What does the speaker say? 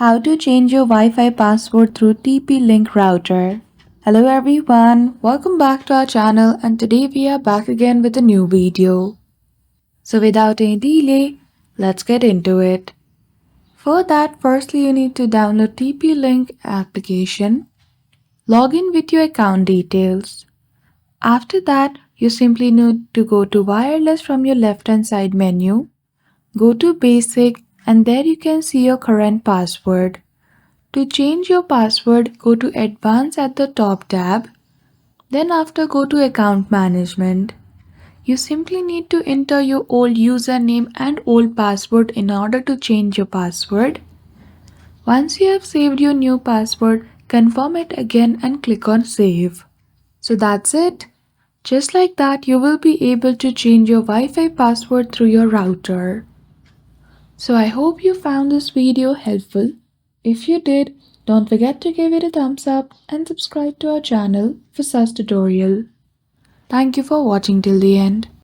How to change your Wi-Fi password through TP-Link router. Hello everyone, welcome back to our channel and today we are back again with a new video. So without any delay, let's get into it. For that, firstly you need to download TP-Link application. Log in with your account details. After that, you simply need to go to wireless from your left hand side menu. Go to basic and there you can see your current password. To change your password, go to Advanced at the top tab. Then after go to Account Management. You simply need to enter your old username and old password in order to change your password. Once you have saved your new password, confirm it again and click on Save. So that's it. Just like that, you will be able to change your Wi-Fi password through your router. So I hope you found this video helpful. If you did, don't forget to give it a thumbs up and subscribe to our channel for such tutorial. Thank you for watching till the end.